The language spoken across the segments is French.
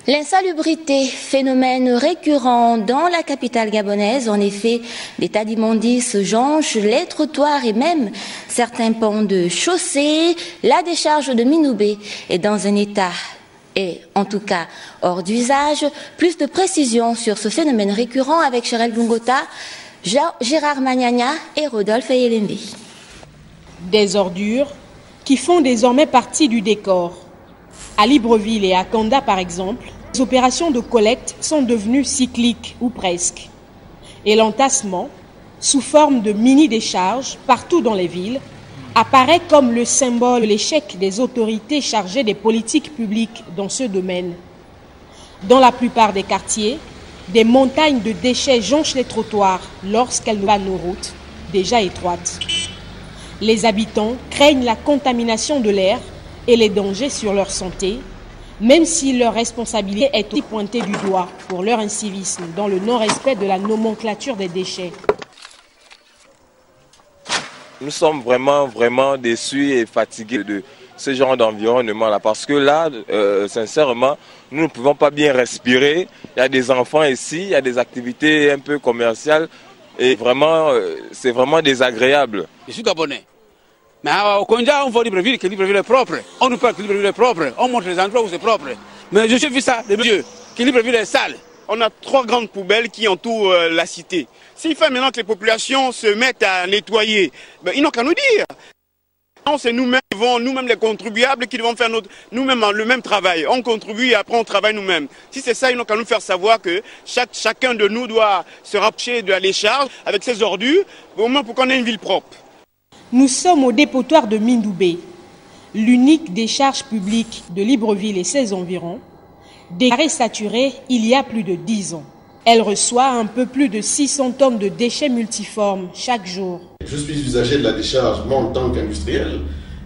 L'insalubrité, phénomène récurrent dans la capitale gabonaise. En effet, des tas d'immondices jonchent les trottoirs et même certains ponts de chaussée. La décharge de Minoubé est dans un état, et en tout cas hors d'usage. Plus de précisions sur ce phénomène récurrent avec Cheryl Bungota, Gérard Magnagna et Rodolphe Eyelembe. Des ordures qui font désormais partie du décor. À Libreville et à Kanda, par exemple, les opérations de collecte sont devenues cycliques, ou presque. Et l'entassement, sous forme de mini-décharges partout dans les villes, apparaît comme le symbole de l'échec des autorités chargées des politiques publiques dans ce domaine. Dans la plupart des quartiers, des montagnes de déchets jonchent les trottoirs lorsqu'elles vanent nos routes, déjà étroites. Les habitants craignent la contamination de l'air et les dangers sur leur santé, même si leur responsabilité est aussi pointée du doigt pour leur incivisme dans le non-respect de la nomenclature des déchets. Nous sommes vraiment déçus et fatigués de ce genre d'environnement-là, parce que là, sincèrement, nous ne pouvons pas bien respirer. Il y a des enfants ici, il y a des activités un peu commerciales, et vraiment, c'est vraiment désagréable. Je suis gabonais. Mais au Konja, on voit Libreville, que Libreville est propre. On nous parle que Libreville est propre. On montre les endroits où c'est propre. Mais je suis vu ça de mes yeux, que Libreville est sale. On a 3 grandes poubelles qui entourent la cité. S'il faut maintenant que les populations se mettent à nettoyer, ben, ils n'ont qu'à nous dire. C'est nous-mêmes les contribuables qui devons faire nous-mêmes le même travail. On contribue et après on travaille nous-mêmes. Si c'est ça, ils n'ont qu'à nous faire savoir que chacun de nous doit se rapprocher de la décharge avec ses ordures, au moins pour qu'on ait une ville propre. Nous sommes au dépotoir de Mindoubé, l'unique décharge publique de Libreville et ses environs, déclarée saturée il y a plus de 10 ans. Elle reçoit un peu plus de 600 tonnes de déchets multiformes chaque jour. Je suis usager de la décharge, moi en tant qu'industriel,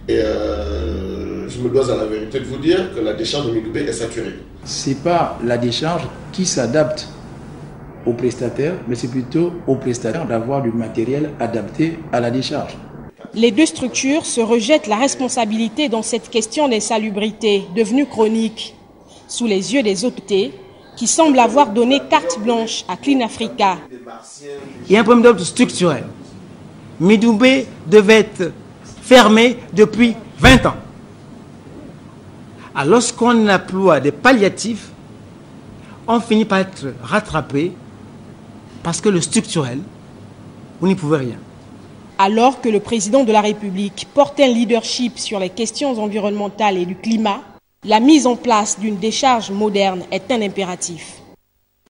et je me dois à la vérité de vous dire que la décharge de Mindoubé est saturée. Ce n'est pas la décharge qui s'adapte aux prestataires, mais c'est plutôt aux prestataires d'avoir du matériel adapté à la décharge. Les deux structures se rejettent la responsabilité dans cette question d'insalubrité devenue chronique, sous les yeux des autorités qui semblent avoir donné carte blanche à Clean Africa. Il y a un problème d'ordre structurel. Mindoubé devait être fermé depuis 20 ans. Alors lorsqu'on emploie des palliatifs, on finit par être rattrapé parce que le structurel, vous n'y pouvez rien. Alors que le président de la République porte un leadership sur les questions environnementales et du climat, la mise en place d'une décharge moderne est un impératif.